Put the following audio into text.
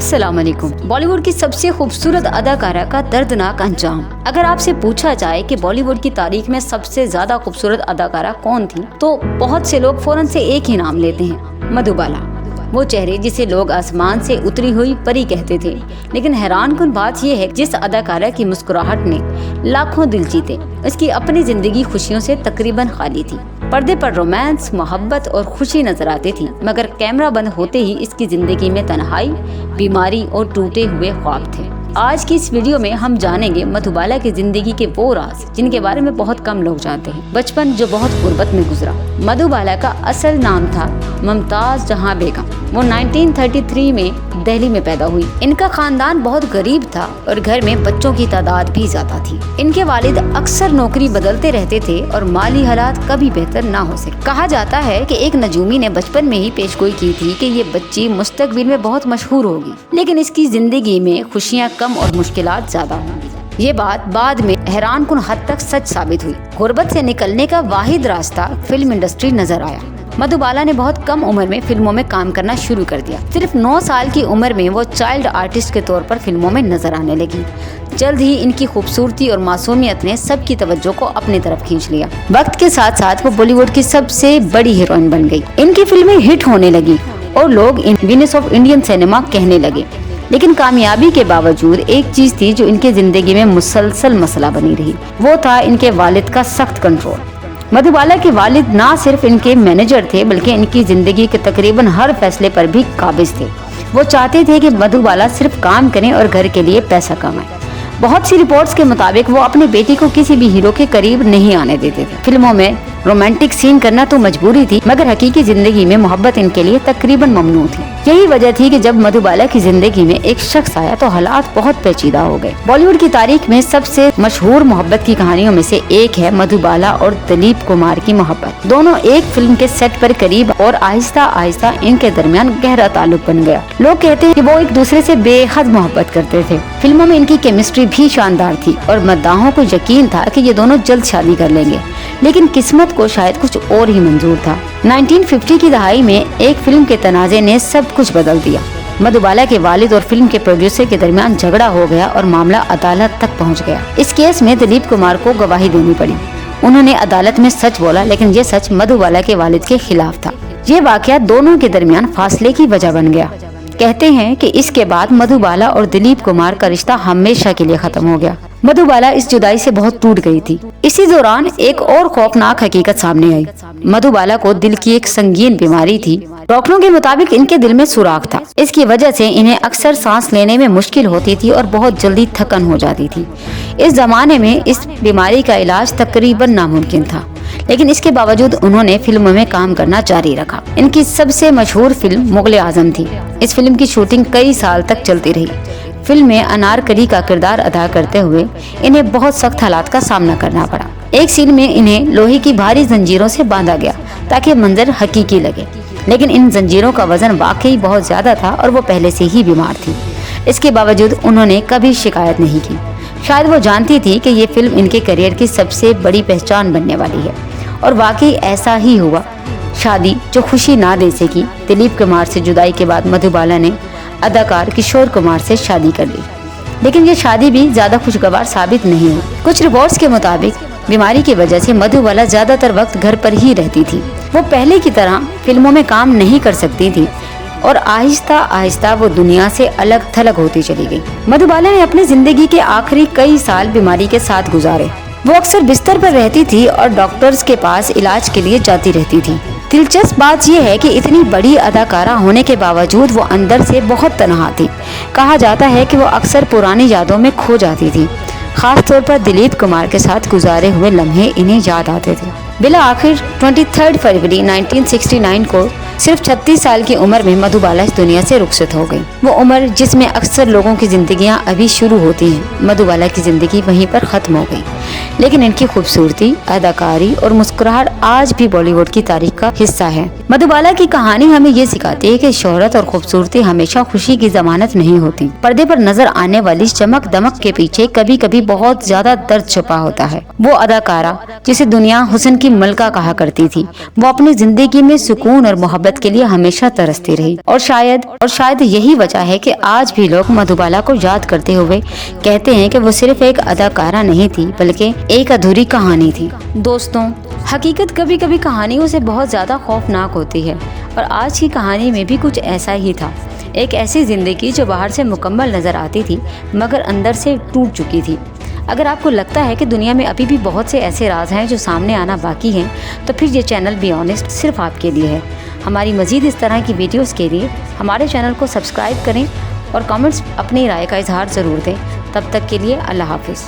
अस्सलाम वालेकुम। बॉलीवुड की सबसे खूबसूरत अदाकारा का दर्दनाक अंजाम। अगर आपसे पूछा जाए कि बॉलीवुड की तारीख में सबसे ज्यादा खूबसूरत अदाकारा कौन थी, तो बहुत से लोग फौरन से एक ही नाम लेते हैं, मधुबाला। वो चेहरे जिसे लोग आसमान से उतरी हुई परी कहते थे। लेकिन हैरानकुन बात यह है कि जिस अदाकारा की मुस्कुराहट ने लाखों दिल जीते, उसकी अपनी जिंदगी खुशियों से तकरीबन खाली थी। पर्दे पर रोमांस, मोहब्बत और खुशी नजर आती थी, मगर कैमरा बंद होते ही इसकी जिंदगी में तन्हाई, बीमारी और टूटे हुए ख्वाब थे। आज की इस वीडियो में हम जानेंगे मधुबाला की जिंदगी के वो राज जिनके बारे में बहुत कम लोग जानते हैं। बचपन जो बहुत गुर्बत में गुजरा। मधुबाला का असल नाम था मुमताज जहां बेगम। वो 1933 में दिल्ली में पैदा हुई। इनका खानदान बहुत गरीब था और घर में बच्चों की तादाद भी ज्यादा थी। इनके वालिद अक्सर नौकरी बदलते रहते थे और माली हालात कभी बेहतर ना हो सके। कहा जाता है कि एक नजूमी ने बचपन में ही पेशगोई की थी कि ये बच्ची मुस्तकबिल में बहुत मशहूर होगी, लेकिन इसकी जिंदगी में खुशियाँ कम और मुश्किलात ज्यादा होंगी। ये बात बाद में हैरानकुन हद तक सच साबित हुई। गुर्बत से निकलने का वाहिद रास्ता फिल्म इंडस्ट्री नजर आया। मधुबाला ने बहुत कम उम्र में फिल्मों में काम करना शुरू कर दिया। सिर्फ 9 साल की उम्र में वो चाइल्ड आर्टिस्ट के तौर पर फिल्मों में नजर आने लगी। जल्द ही इनकी खूबसूरती और मासूमियत ने सबकी तवज्जो को अपनी तरफ खींच लिया। वक्त के साथ साथ वो बॉलीवुड की सबसे बड़ी हीरोइन बन गई। इनकी फिल्में हिट होने लगी और लोग इन वीनस ऑफ इंडियन सिनेमा कहने लगे। लेकिन कामयाबी के बावजूद एक चीज थी जो इनकी जिंदगी में मुसलसल मसला बनी रही। वो था इनके वालिद का सख्त कंट्रोल। मधुबाला के वालिद ना सिर्फ इनके मैनेजर थे, बल्कि इनकी जिंदगी के तकरीबन हर फैसले पर भी काबिज थे। वो चाहते थे कि मधुबाला सिर्फ काम करें और घर के लिए पैसा कमाए। बहुत सी रिपोर्ट्स के मुताबिक वो अपनी बेटी को किसी भी हीरो के करीब नहीं आने देते थे। फिल्मों में रोमांटिक सीन करना तो मजबूरी थी, मगर हकीकी जिंदगी में मोहब्बत इनके लिए तकरीबन ममनू थी। यही वजह थी कि जब मधुबाला की जिंदगी में एक शख्स आया तो हालात बहुत पेचीदा हो गए। बॉलीवुड की तारीख में सबसे मशहूर मोहब्बत की कहानियों में से एक है मधुबाला और दिलीप कुमार की मोहब्बत। दोनों एक फिल्म के सेट पर करीब और आहिस्ता आहिस्ता इनके दरमियान गहरा ताल्लुक बन गया। लोग कहते हैं कि वो एक दूसरे से बेहद मोहब्बत करते थे। फिल्मों में इनकी केमिस्ट्री भी शानदार थी और मद्दाहों को यकीन था कि ये दोनों जल्द शादी कर लेंगे, लेकिन किस्मत को शायद कुछ और ही मंजूर था। 1950 की दहाई में एक फिल्म के तनाजे ने सब कुछ बदल दिया। मधुबाला के वालिद और फिल्म के प्रोड्यूसर के दरमियान झगड़ा हो गया और मामला अदालत तक पहुंच गया। इस केस में दिलीप कुमार को गवाही देनी पड़ी। उन्होंने अदालत में सच बोला, लेकिन ये सच मधुबाला के वालिद के खिलाफ था। ये वाकया दोनों के दरमियान फासले की वजह बन गया। कहते हैं कि इसके बाद मधुबाला और दिलीप कुमार का रिश्ता हमेशा के लिए खत्म हो गया। मधुबाला इस जुदाई से बहुत टूट गई थी। इसी दौरान एक और खौफनाक हकीकत सामने आई। मधुबाला को दिल की एक संगीन बीमारी थी। डॉक्टरों के मुताबिक इनके दिल में सुराख था। इसकी वजह से इन्हें अक्सर सांस लेने में मुश्किल होती थी और बहुत जल्दी थकन हो जाती थी। इस जमाने में इस बीमारी का इलाज तकरीबन नामुमकिन था, लेकिन इसके बावजूद उन्होंने फिल्मों में काम करना जारी रखा। इनकी सबसे मशहूर फिल्म मुगले आजम थी। इस फिल्म की शूटिंग कई साल तक चलती रही। फिल्म में अनारकली का किरदार अदा करते हुए इन्हें बहुत सख्त हालात का सामना करना पड़ा। एक सीन में इन्हें लोहे की भारी जंजीरों से बांधा गया ताकि मंजर हकीकी लगे, लेकिन इन जंजीरों का वजन वाकई बहुत ज्यादा था और वो पहले से ही बीमार थी। इसके बावजूद उन्होंने कभी शिकायत नहीं की। शायद वो जानती थी कि ये फिल्म इनके करियर की सबसे बड़ी पहचान बनने वाली है, और वाकई ऐसा ही हुआ। शादी जो खुशी ना दे सकी। दिलीप कुमार से जुदाई के बाद मधुबाला ने अदाकार किशोर कुमार से शादी कर ली, लेकिन ये शादी भी ज्यादा खुशगवार साबित नहीं हुई। कुछ रिपोर्ट्स के मुताबिक बीमारी की वजह से मधुबाला ज्यादातर वक्त घर पर ही रहती थी। वो पहले की तरह फिल्मों में काम नहीं कर सकती थी और आहिस्ता आहिस्ता वो दुनिया से अलग थलग होती चली गई। मधुबाला ने अपनी जिंदगी के आखिरी कई साल बीमारी के साथ गुजारे। वो अक्सर बिस्तर पर रहती थी और डॉक्टर्स के पास इलाज के लिए जाती रहती थी। दिलचस्प बात यह है कि इतनी बड़ी अदाकारा होने के बावजूद वो अंदर से बहुत तन्हा थी। कहा जाता है कि वो अक्सर पुरानी यादों में खो जाती थी। खास तौर पर दिलीप कुमार के साथ गुजारे हुए लम्हे इन्हें याद आते थे। बिला आखिर 23 फरवरी 1969 को सिर्फ 36 साल की उम्र में मधुबाला इस दुनिया से रुखसत हो गई। वो उम्र जिसमें अक्सर लोगों की जिंदगियां अभी शुरू होती हैं, मधुबाला की जिंदगी वहीं पर खत्म हो गई। लेकिन इनकी खूबसूरती, अदाकारी और मुस्कुराहट आज भी बॉलीवुड की तारीख का हिस्सा है। मधुबाला की कहानी हमें ये सिखाती है कि शोहरत और खूबसूरती हमेशा खुशी की जमानत नहीं होती। पर्दे पर नजर आने वाली चमक दमक के पीछे कभी कभी बहुत ज्यादा दर्द छुपा होता है। वो अदाकारा जिसे दुनिया हुस्न की मलका कहा करती थी, वो अपनी जिंदगी में सुकून और मोहब्बत के लिए हमेशा तरसती रही। और शायद यही वजह है कि आज भी लोग मधुबाला को याद करते हुए कहते हैं कि वो सिर्फ एक अदाकारा नहीं थी, बल्कि एक अधूरी कहानी थी। दोस्तों, हकीकत कभी कभी कहानियों से बहुत ज्यादा खौफनाक होती है, और आज की कहानी में भी कुछ ऐसा ही था। एक ऐसी जिंदगी जो बाहर से मुकम्मल नजर आती थी मगर अंदर से टूट चुकी थी। अगर आपको लगता है कि दुनिया में अभी भी बहुत से ऐसे राज हैं जो सामने आना बाकी हैं, तो फिर ये चैनल बी ऑनेस्ट सिर्फ आपके लिए है। हमारी मज़ीद इस तरह की वीडियोस के लिए हमारे चैनल को सब्सक्राइब करें और कमेंट्स अपनी राय का इजहार ज़रूर दें। तब तक के लिए अल्लाह हाफिज़।